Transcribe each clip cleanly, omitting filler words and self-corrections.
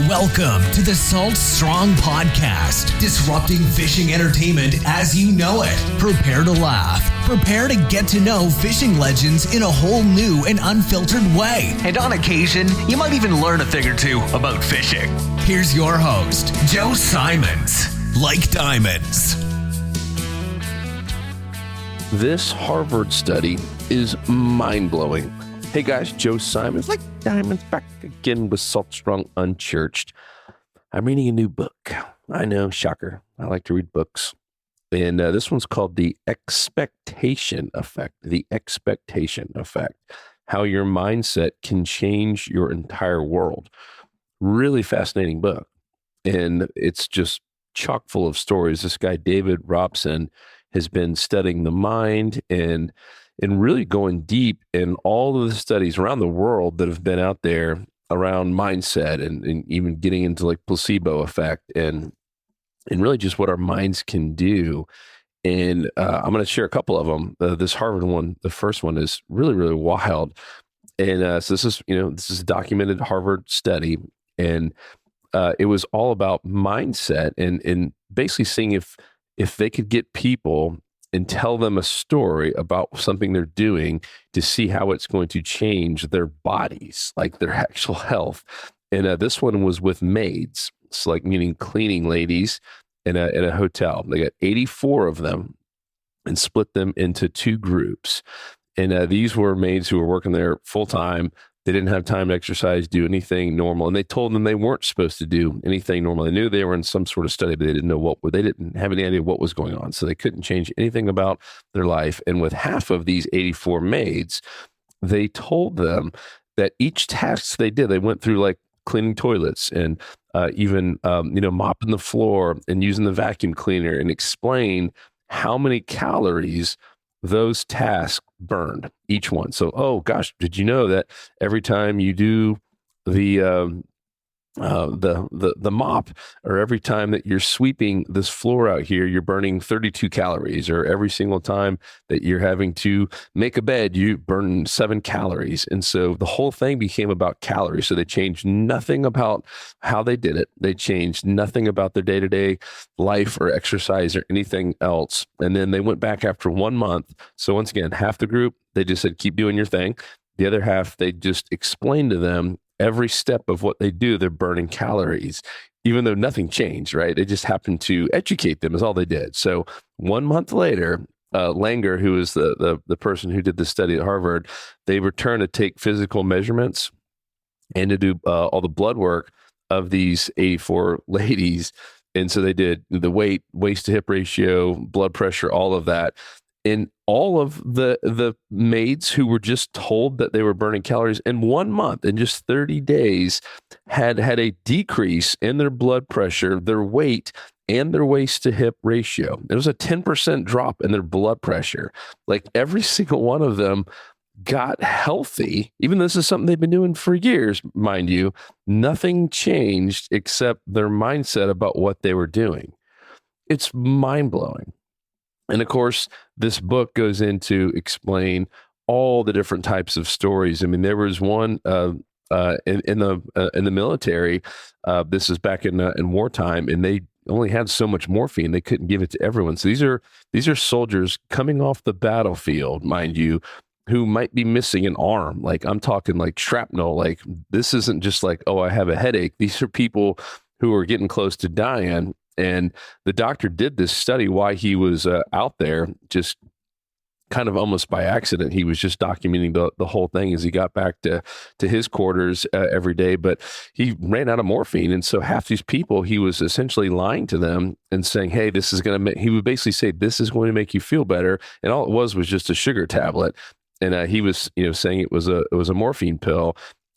Welcome to the Salt Strong Podcast, disrupting fishing entertainment as you know it. Prepare to laugh. Prepare to get to know fishing legends in a whole new and unfiltered way. And on occasion, you might even learn a thing or two about fishing. Here's your host, Joe Simons. Like diamonds. This Harvard study is mind-blowing. Hey guys, Joe Simons, like diamonds, back again with Salt Strong Unchurched. I'm reading a new book. I know, shocker. I like to read books. And this one's called The Expectation Effect. The Expectation Effect. How your mindset can change your entire world. Really fascinating book. And it's just chock full of stories. This guy, David Robson, has been studying the mind and really going deep in all of the studies around the world that have been out there around mindset and even getting into like placebo effect and really just what our minds can do. And I'm going to share a couple of them. This Harvard one, the first one is really, really wild. And so this is a documented Harvard study. And it was all about mindset and basically seeing if they could get people and tell them a story about something they're doing to see how it's going to change their bodies, like their actual health. And this one was with maids, so like meaning cleaning ladies in a hotel. They got 84 of them and split them into two groups. And these were maids who were working there full time. They didn't have time to exercise, do anything normal. And they told them they weren't supposed to do anything normal. They knew they were in some sort of study, but they didn't know they didn't have any idea what was going on. So they couldn't change anything about their life. And with half of these 84 maids, they told them that each task they did, they went through like cleaning toilets and even mopping the floor and using the vacuum cleaner, and explained how many calories those tasks burned, each one. So, oh gosh, did you know that every time you do the mop, or every time that you're sweeping this floor out here, you're burning 32 calories, or every single time that you're having to make a bed, you burn 7 calories. And so the whole thing became about calories. So they changed nothing about how they did it. They changed nothing about their day-to-day life or exercise or anything else. And then they went back after 1 month. So once again, half the group, they just said, keep doing your thing. The other half, they just explained to them every step of what they do, they're burning calories, even though nothing changed, right? They just happened to educate them is all they did. So 1 month later, Langer, who is the person who did this study at Harvard, they returned to take physical measurements and to do all the blood work of these 84 ladies. And so they did the weight, waist to hip ratio, blood pressure, all of that. And all of the maids who were just told that they were burning calories in 1 month, in just 30 days, had a decrease in their blood pressure, their weight, and their waist to hip ratio. It was a 10% drop in their blood pressure. Like every single one of them got healthy, even though this is something they've been doing for years, mind you. Nothing changed except their mindset about what they were doing. It's mind-blowing. And of course, this book goes into explain all the different types of stories. I mean, there was one in the military. This is back in wartime, and they only had so much morphine; they couldn't give it to everyone. So these are soldiers coming off the battlefield, mind you, who might be missing an arm. Like I'm talking like shrapnel. Like this isn't just like, oh, I have a headache. These are people who are getting close to dying. And the doctor did this study while he was out there, just kind of almost by accident. He was just documenting the whole thing as he got back to his quarters every day. But he ran out of morphine. And so half these people, he was essentially lying to them and saying, hey, this is going to make, he would basically say, this is going to make you feel better. And all it was just a sugar tablet. And he was, saying it was a morphine pill.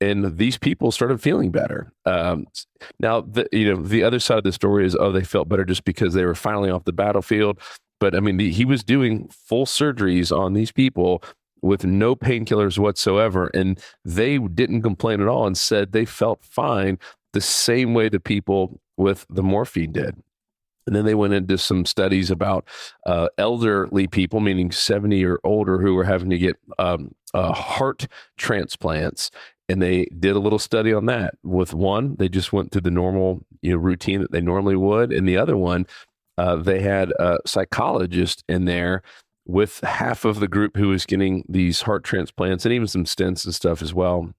And these people started feeling better. Now, the other side of the story is, they felt better just because they were finally off the battlefield. But I mean, he was doing full surgeries on these people with no painkillers whatsoever. And they didn't complain at all and said they felt fine the same way the people with the morphine did. And then they went into some studies about elderly people, meaning 70 or older, who were having to get heart transplants. And they did a little study on that. With one, they just went through the normal, routine that they normally would. And the other one, they had a psychologist in there with half of the group who was getting these heart transplants and even some stents and stuff as well,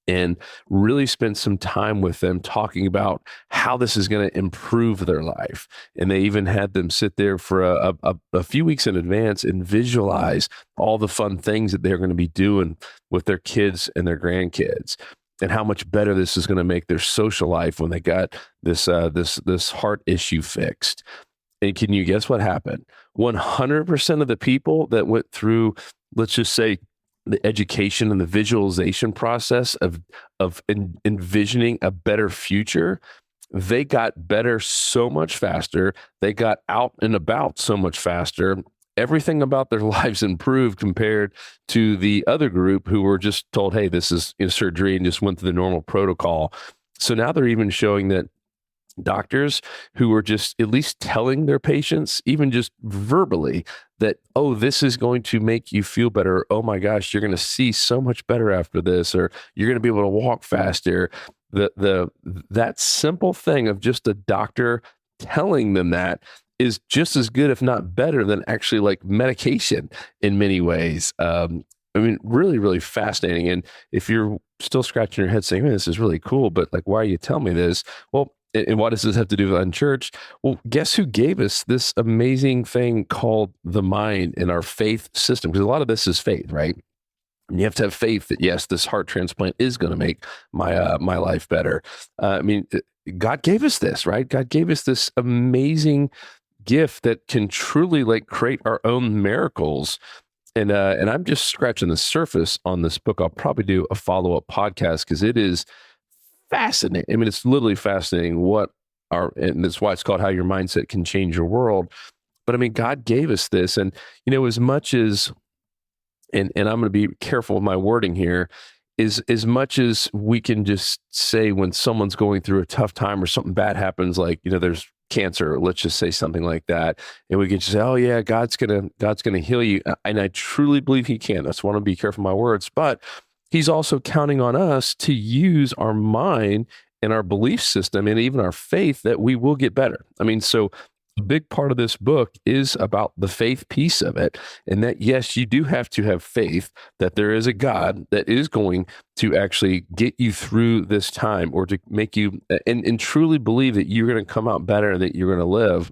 and really spent some time with them talking about how this is going to improve their life. And they even had them sit there for a few weeks in advance and visualize all the fun things that they're going to be doing with their kids and their grandkids, and how much better this is going to make their social life when they got this heart issue fixed. And can you guess what happened? 100% of the people that went through, let's just say, the education and the visualization process of envisioning a better future, they got better so much faster. They got out and about so much faster. Everything about their lives improved compared to the other group who were just told, hey, this is surgery, and just went through the normal protocol. So now they're even showing that doctors who are just at least telling their patients, even just verbally, that, oh, this is going to make you feel better. Oh my gosh, you're going to see so much better after this, or you're going to be able to walk faster. That simple thing of just a doctor telling them that is just as good, if not better, than actually like medication in many ways. Really, really fascinating. And if you're still scratching your head saying, man, this is really cool, but like, why are you telling me this? Well, and what does this have to do with Unchurched? Well, guess who gave us this amazing thing called the mind in our faith system? Because a lot of this is faith, right? And you have to have faith that, yes, this heart transplant is going to make my life better. God gave us this, right? God gave us this amazing gift that can truly like create our own miracles. And I'm just scratching the surface on this book. I'll probably do a follow-up podcast because it is fascinating. I mean, it's literally fascinating and that's why it's called How Your Mindset Can Change Your World. But I mean, God gave us this, and as much as, and I'm going to be careful with my wording here, is as much as we can just say when someone's going through a tough time or something bad happens, like, there's cancer, let's just say something like that, and we can just say, oh yeah, God's gonna heal you. And I truly believe he can. That's why I want to be careful with my words, but he's also counting on us to use our mind and our belief system and even our faith that we will get better. I mean, so a big part of this book is about the faith piece of it. And that, yes, you do have to have faith that there is a God that is going to actually get you through this time, or to make you, and truly believe that you're going to come out better and that you're going to live.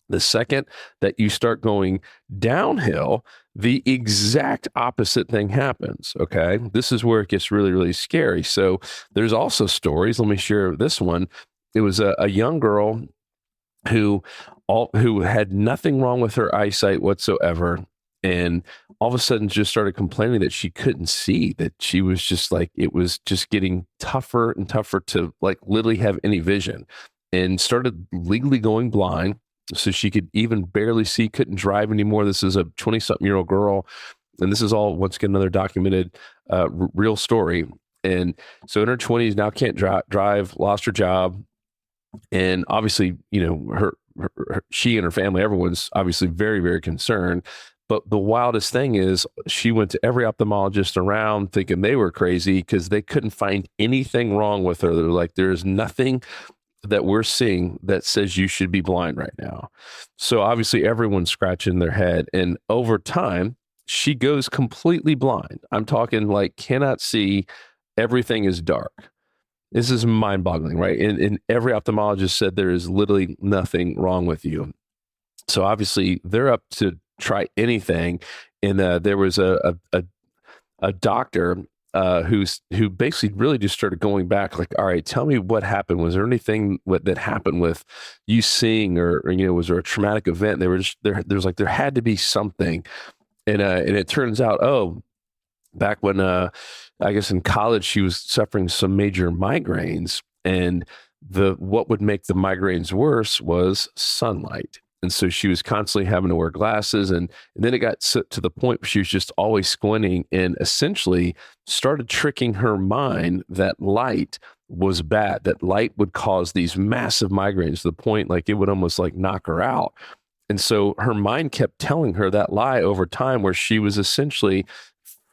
The second that you start going downhill, the exact opposite thing happens. Okay. This is where it gets really, really scary. So there's also stories. Let me share this one. It was a young girl who had nothing wrong with her eyesight whatsoever. And all of a sudden just started complaining that she couldn't see, that she was just like, it was just getting tougher and tougher to like literally have any vision, and started legally going blind. So she could even barely see, couldn't drive anymore. This is a 20-something-year-old girl. And this is all, once again, another documented real story. And so in her 20s, now can't drive, lost her job. And obviously, she and her family, everyone's obviously very, very concerned. But the wildest thing is she went to every ophthalmologist around thinking they were crazy because they couldn't find anything wrong with her. They're like, there's nothing that we're seeing that says you should be blind right now. So obviously everyone's scratching their head, and over time she goes completely blind. I'm talking like cannot see, everything is dark. This is mind-boggling, right? And every ophthalmologist said there is literally nothing wrong with you. So obviously they're up to try anything. And there was a doctor who basically really just started going back, like, all right, tell me what happened. Was there anything that happened with you seeing, or was there a traumatic event? They were just there. There was like, there had to be something. And it turns out, back when, I guess in college, she was suffering some major migraines, and what would make the migraines worse was sunlight. And so she was constantly having to wear glasses. And then it got to the point where she was just always squinting, and essentially started tricking her mind that light was bad, that light would cause these massive migraines to the point like it would almost like knock her out. And so her mind kept telling her that lie over time, where she was essentially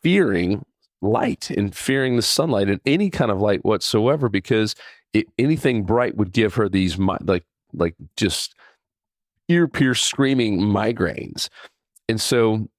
fearing light and fearing the sunlight and any kind of light whatsoever, because anything bright would give her these like just ear pierce screaming migraines. And so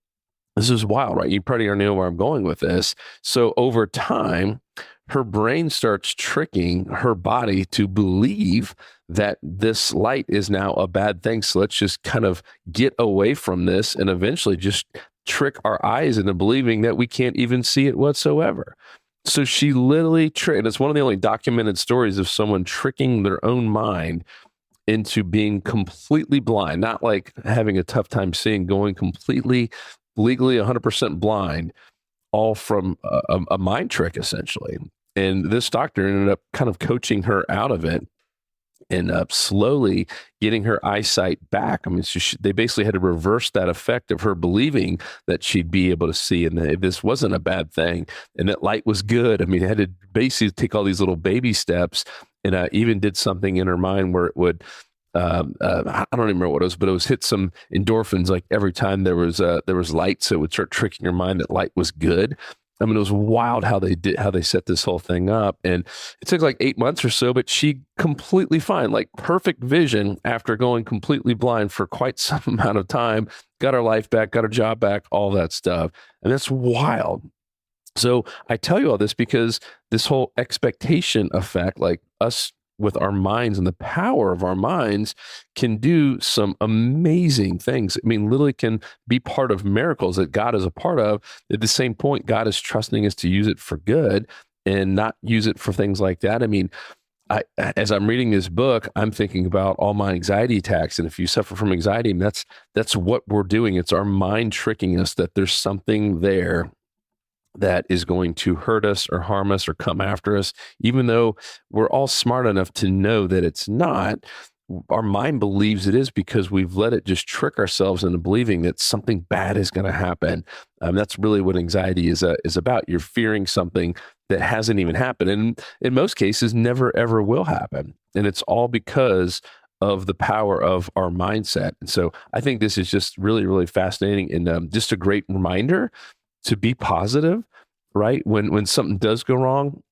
this is wild, right? You probably already know where I'm going with this. So over time, her brain starts tricking her body to believe that this light is now a bad thing. So let's just kind of get away from this and eventually just trick our eyes into believing that we can't even see it whatsoever. So she literally and it's one of the only documented stories of someone tricking their own mind into being completely blind, not like having a tough time seeing, going completely legally 100% blind, all from a mind trick, essentially. And this doctor ended up kind of coaching her out of it and slowly getting her eyesight back. I mean, they basically had to reverse that effect of her believing that she'd be able to see and that this wasn't a bad thing and that light was good. I mean, it had to basically take all these little baby steps, and even did something in her mind where it would, I don't even remember what it was, but it was hit some endorphins like every time there was light, so it would start tricking your mind that light was good. I mean, it was wild how they set this whole thing up. And it took like 8 months or so, but she completely fine, like perfect vision after going completely blind for quite some amount of time, got her life back, got her job back, all that stuff. And that's wild. So I tell you all this because this whole expectation effect, like us with our minds and the power of our minds, can do some amazing things. I mean, literally can be part of miracles that God is a part of. At the same point, God is trusting us to use it for good and not use it for things like that. I mean, as I'm reading this book, I'm thinking about all my anxiety attacks. And if you suffer from anxiety, that's what we're doing. It's our mind tricking us that there's something there that is going to hurt us or harm us or come after us, even though we're all smart enough to know that it's not. Our mind believes it is because we've let it just trick ourselves into believing that something bad is going to happen. That's really what anxiety is about. You're fearing something that hasn't even happened, and in most cases, never ever will happen. And it's all because of the power of our mindset. And so I think this is just really, really fascinating and just a great reminder to be positive, right? When something does go wrong,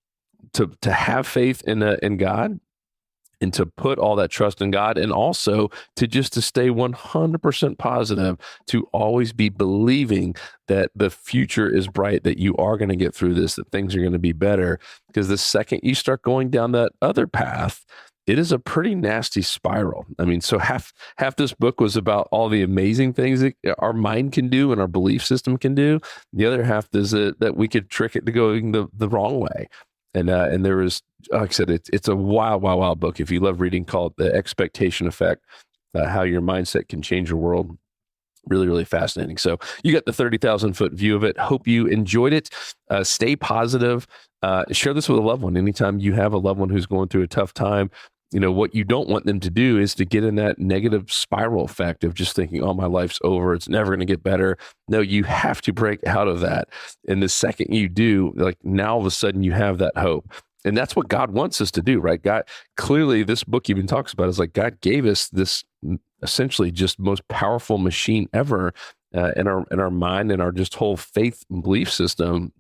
to have faith in God and to put all that trust in God, and also to stay 100% positive, to always be believing that the future is bright, that you are going to get through this, that things are going to be better. Because the second you start going down that other path, it is a pretty nasty spiral. I mean, so half this book was about all the amazing things that our mind can do and our belief system can do. The other half is that we could trick it to going the wrong way. And there is, like I said, it's a wild book. If you love reading, called The Expectation Effect, how your mindset can change your world. Really, really fascinating. So you got the 30,000 foot view of it. Hope you enjoyed it. Stay positive. Share this with a loved one. Anytime you have a loved one who's going through a tough time, what you don't want them to do is to get in that negative spiral effect of just thinking, oh, my life's over, it's never going to get better. No, you have to break out of that. And the second you do, like, now all of a sudden you have that hope. And that's what God wants us to do, right? God, clearly this book even talks about is like God gave us this essentially just most powerful machine ever in our mind and our just whole faith and belief system.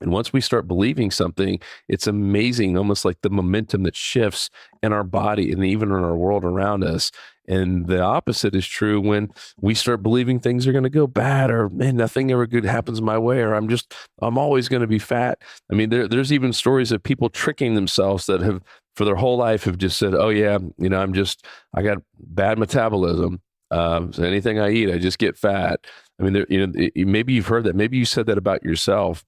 And once we start believing something, it's amazing, almost like the momentum that shifts in our body and even in our world around us. And the opposite is true when we start believing things are going to go bad, or man, nothing ever good happens my way, or I'm always going to be fat. I mean, there's even stories of people tricking themselves that have, for their whole life, have just said, oh yeah, I got bad metabolism. So anything I eat, I just get fat. I mean, maybe you've heard that. Maybe you said that about yourself.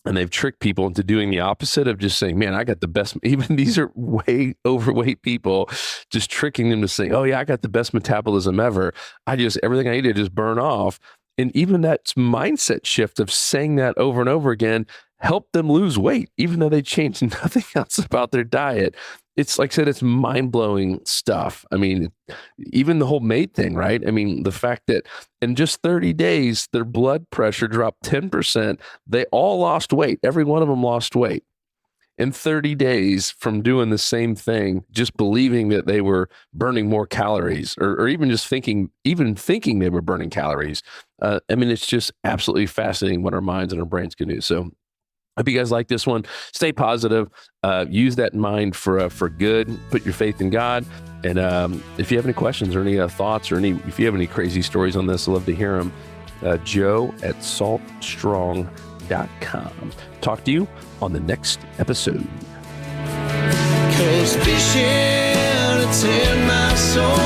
And they've tricked people into doing the opposite of just saying, man, I got the best, even these are way overweight people, just tricking them to say, oh yeah, I got the best metabolism ever. Everything I eat, I just burn off. And even that mindset shift of saying that over and over again helped them lose weight, even though they changed nothing else about their diet. It's like I said, it's mind-blowing stuff. I mean, even the whole MAID thing, right? I mean, the fact that in just 30 days, their blood pressure dropped 10%. They all lost weight. Every one of them lost weight in 30 days from doing the same thing, just believing that they were burning more calories, or even just thinking they were burning calories. I mean, it's just absolutely fascinating what our minds and our brains can do. So Hope you guys like this one. Stay positive. Use that in mind for good. Put your faith in God. And if you have any questions or any thoughts or if you have any crazy stories on this, I'd love to hear them. Joe@saltstrong.com. Talk to you on the next episode. 'Cause fishing, it's in my soul.